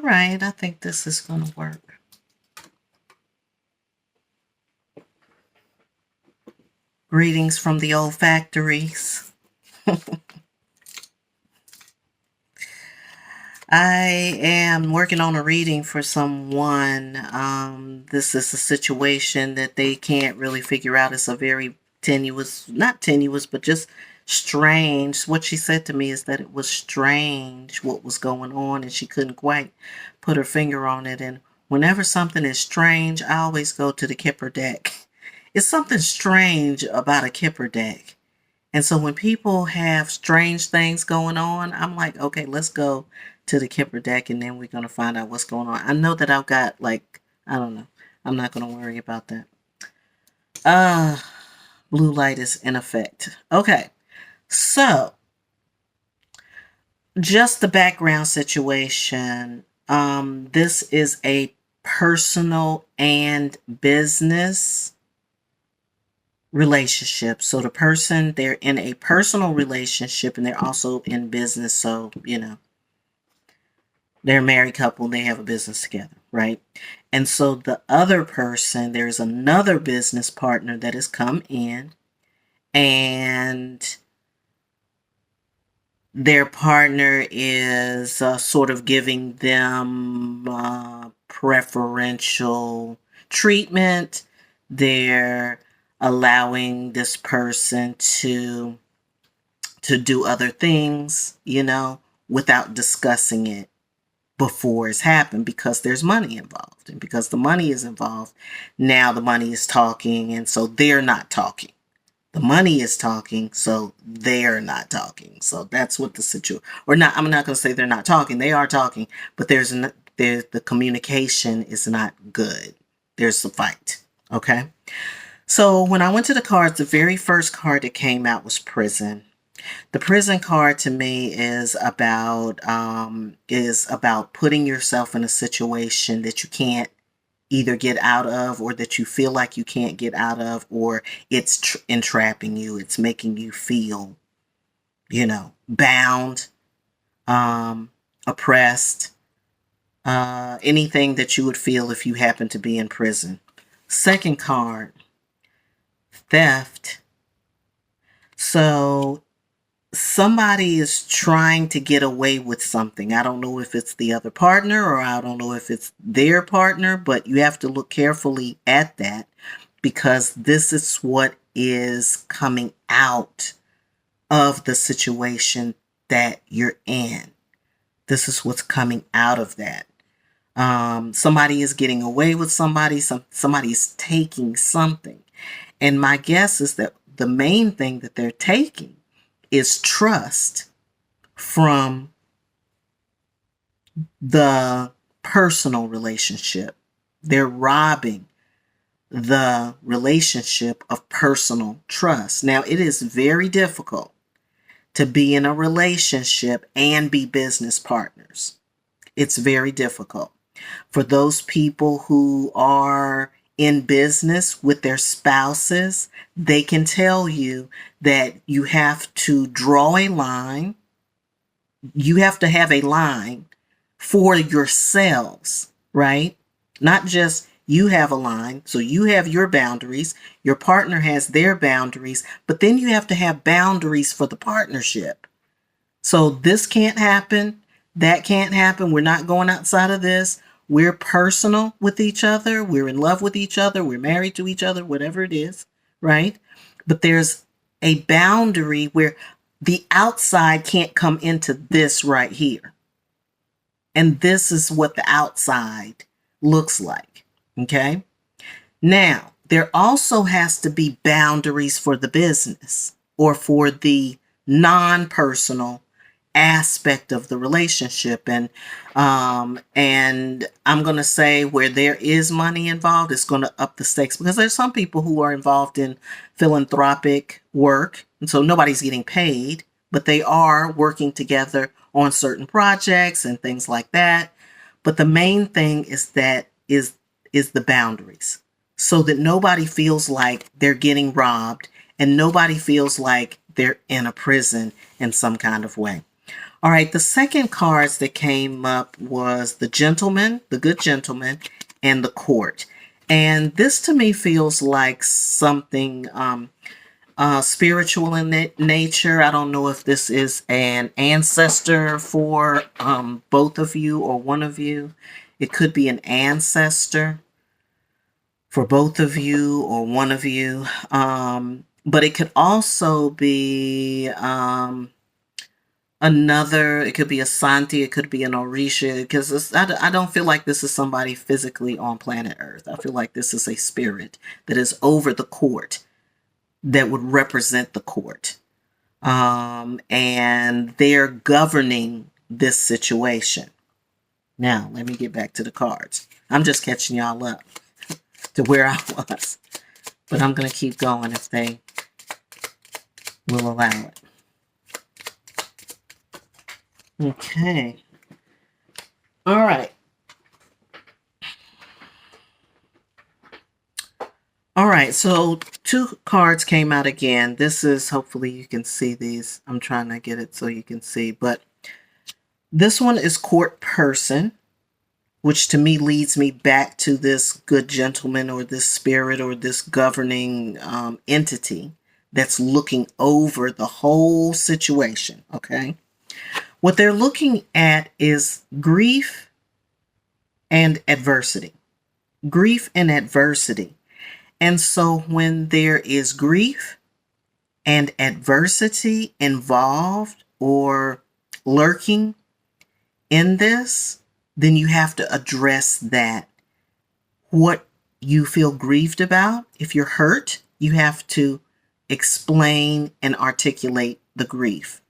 right, I think this is going to work. Greetings from the old factories. I am working on a reading for someone. This is a situation that they can't really figure out. It's a very tenuous, not tenuous, but just strange. What she said to me is that it was strange what was going on, and she couldn't quite put her finger on it. And whenever something is strange, I always go to the Kipper deck. It's something strange about a Kipper deck. And so when people have strange things going on, I'm like, okay, let's go to the Kipper deck and then we're going to find out what's going on. I know that I've got like, I don't know. I'm not going to worry about that. Uh, blue light is in effect. Okay. So just the background situation. This is a personal and business relationship. So the person, they're in a personal relationship and they're also in business. So, they're a married couple and they have a business together, right? And so the other person, there's another business partner that has come in and their partner is sort of giving them preferential treatment. They're allowing this person to do other things, without discussing it before it's happened because there's money involved. And because the money is involved, now the money is talking, and so they're not talking. The money is talking, so they're not talking. So that's what the situation, or not, I'm not going to say they're not talking. They are talking, but the communication is not good. There's a fight. Okay. So when I went to the cards, the very first card that came out was prison. The prison card to me is about putting yourself in a situation that you can't either get out of, or that you feel like you can't get out of, or it's entrapping you. It's making you feel, bound, oppressed, anything that you would feel if you happen to be in prison. Second card, theft. So somebody is trying to get away with something. I don't know if it's the other partner or I don't know if it's their partner, but you have to look carefully at that because this is what is coming out of the situation that you're in. This is what's coming out of that. Somebody is getting away with somebody. Somebody's taking something. And my guess is that the main thing that they're taking is trust from the personal relationship. They're robbing the relationship of personal trust. Now, it is very difficult to be in a relationship and be business partners. It's very difficult. For those people who are in business with their spouses, they can tell you that you have to draw a line. You have to have a line for yourselves, right? Not just you have a line. So you have your boundaries. Your partner has their boundaries, but then you have to have boundaries for the partnership. So this can't happen. That can't happen. We're not going outside of this. We're personal with each other. We're in love with each other. We're married to each other, whatever it is, right? But there's a boundary where the outside can't come into this right here. And this is what the outside looks like. Okay. Now, there also has to be boundaries for the business or for the non-personal aspect of the relationship. And I'm going to say where there is money involved, it's going to up the stakes because there's some people who are involved in philanthropic work. And so nobody's getting paid, but they are working together on certain projects and things like that. But the main thing is the boundaries so that nobody feels like they're getting robbed and nobody feels like they're in a prison in some kind of way. All right, the second cards that came up was the gentleman, the good gentleman, and the court. And this to me feels like something spiritual in nature. I don't know if this is an ancestor for both of you or one of you. It could be an ancestor for both of you or one of you. But it could also be another, it could be a Santi, it could be an Orisha, because I don't feel like this is somebody physically on planet Earth. I feel like this is a spirit that is over the court that would represent the court. And they're governing this situation. Now, let me get back to the cards. I'm just catching y'all up to where I was. But I'm going to keep going if they will allow it. Okay. All right. All right, so two cards came out again. This is, hopefully you can see these. I'm trying to get it so you can see, but this one is court person, which to me leads me back to this good gentleman or this spirit or this governing entity that's looking over the whole situation, okay? What they're looking at is grief and adversity. Grief and adversity. And so when there is grief and adversity involved or lurking in this, then you have to address that. What you feel grieved about, if you're hurt, you have to explain and articulate the grief.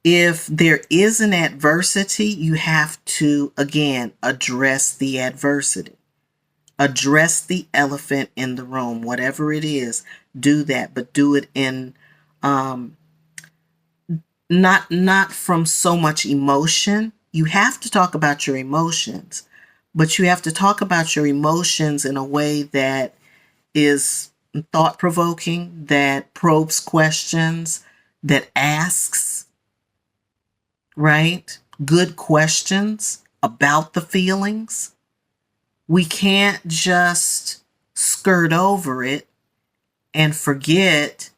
If there is an adversity, you have to, again, address the adversity. Address the elephant in the room, whatever it is, do that, but do it in not from so much emotion. You have to talk about your emotions, but you have to talk about your emotions in a way that is thought-provoking, that probes questions, that asks, right? Good questions about the feelings. We can't just skirt over it and forget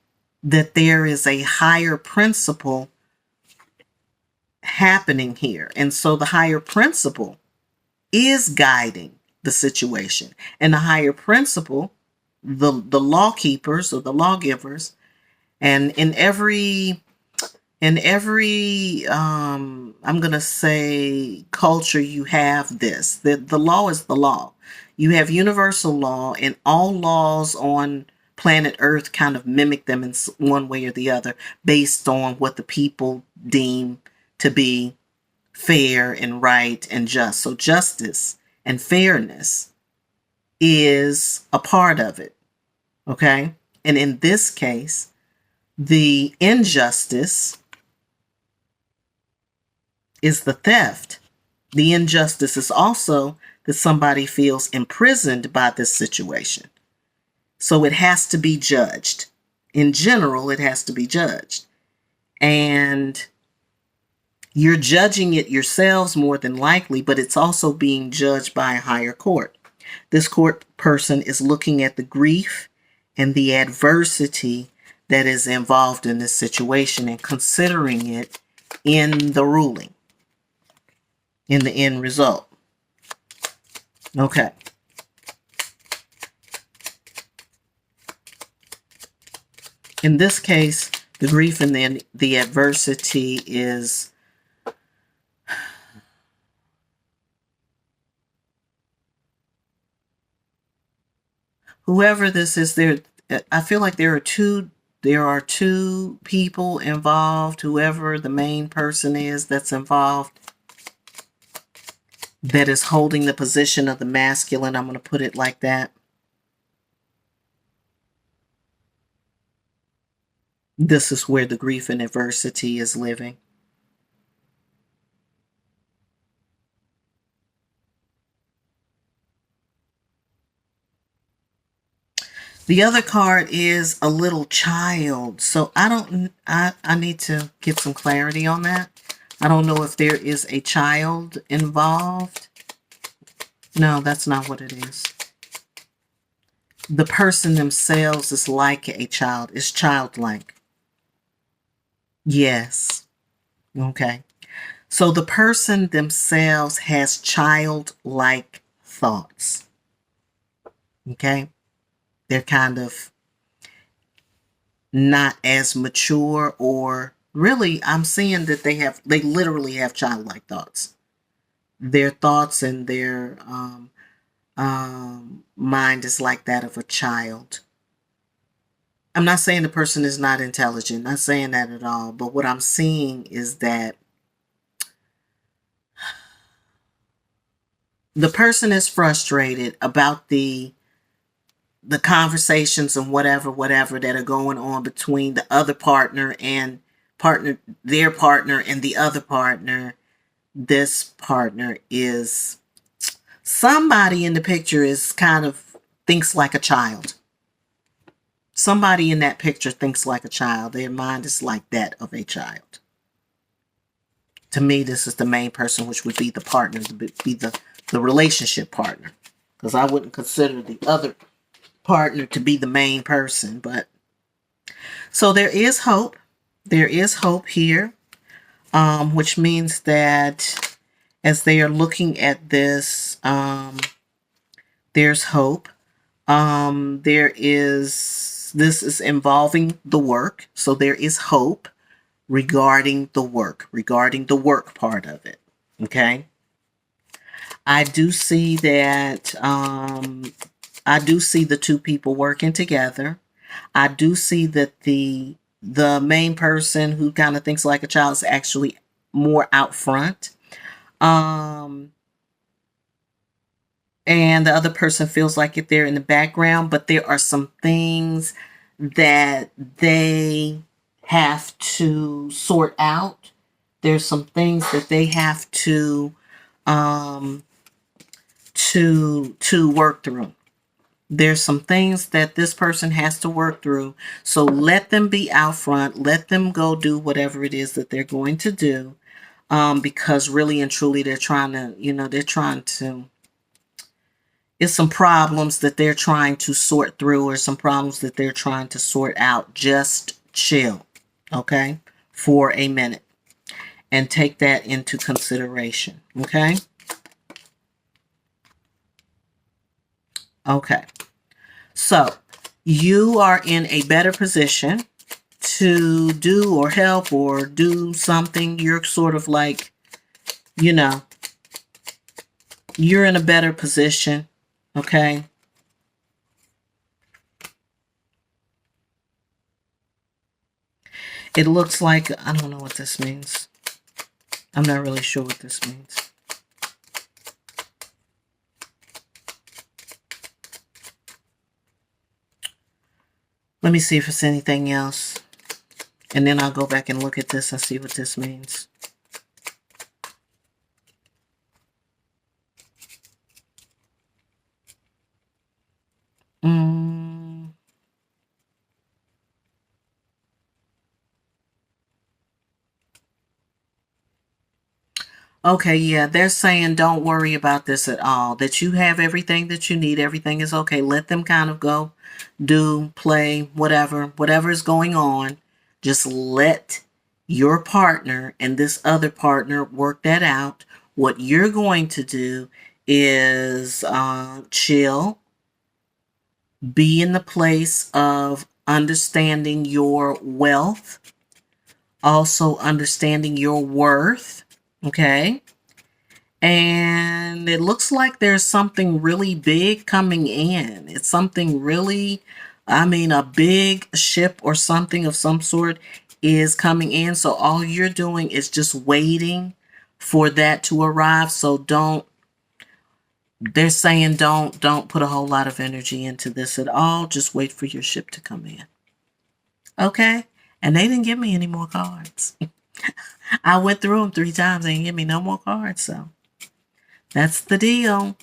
that there is a higher principle happening here. And so the higher principle is guiding the situation. And the higher principle, the law keepers or the lawgivers, and in every I'm going to say culture, you have this. The law is the law. You have universal law, and all laws on planet Earth kind of mimic them in one way or the other based on what the people deem to be fair and right and just. So justice and fairness is a part of it. Okay? And in this case, the injustice is the theft. The injustice is also that somebody feels imprisoned by this situation. So it has to be judged. In general, it has to be judged. And you're judging it yourselves more than likely, but it's also being judged by a higher court. This court person is looking at the grief and the adversity that is involved in this situation and considering it in the ruling, in the end result. Okay. In this case, the grief and the adversity is whoever this is. There, I feel like there are two people involved. Whoever the main person is that's involved, that is holding the position of the masculine. I'm going to put it like that. This is where the grief and adversity is living. The other card is a little child. So I need to get some clarity on that. I don't know if there is a child involved. No, that's not what it is. The person themselves is like a child, is childlike. Yes. Okay. So the person themselves has childlike thoughts. Okay. They're kind of not as mature, or really, I'm seeing that they literally have childlike thoughts. Their thoughts and their mind is like that of a child. I'm not saying the person is not intelligent, not saying that at all, but what I'm seeing is that the person is frustrated about the conversations and whatever that are going on between the other their partner and the other partner. This partner is somebody in the picture is kind of thinks like a child. Somebody in that picture thinks like a child. Their mind is like that of a child. To me, this is the main person, which would be the partner, be the relationship partner. Because I wouldn't consider the other partner to be the main person. But so there is hope. There is hope here, which means that as they are looking at this, there's hope. This is involving the work. So there is hope regarding the work part of it. Okay. I do see that, I do see the two people working together. I do see that the main person who kind of thinks like a child is actually more out front. And the other person feels like if they're in the background, but there are some things that they have to sort out. There's some things that they have to work through. There's some things that this person has to work through. So let them be out front. Let them go do whatever it is that they're going to do. Because really and truly they're trying to, it's some problems that they're trying to sort through, or some problems that they're trying to sort out. Just chill, okay, for a minute and take that into consideration, okay? Okay, so you are in a better position to do or help or do something. You're sort of like, you're in a better position, okay? It looks like, I don't know what this means. I'm not really sure what this means. Let me see if it's anything else. And then I'll go back and look at this and see what this means. Okay, yeah, they're saying don't worry about this at all. That you have everything that you need. Everything is okay. Let them kind of go, do, play, whatever is going on. Just let your partner and this other partner work that out. What you're going to do is chill, be in the place of understanding your wealth, also understanding your worth. Okay. And it looks like there's something really big coming in. It's something really, a big ship or something of some sort is coming in. So all you're doing is just waiting for that to arrive. So they're saying don't put a whole lot of energy into this at all. Just wait for your ship to come in. Okay. And they didn't give me any more cards. I went through them 3 times. They didn't give me no more cards. So that's the deal.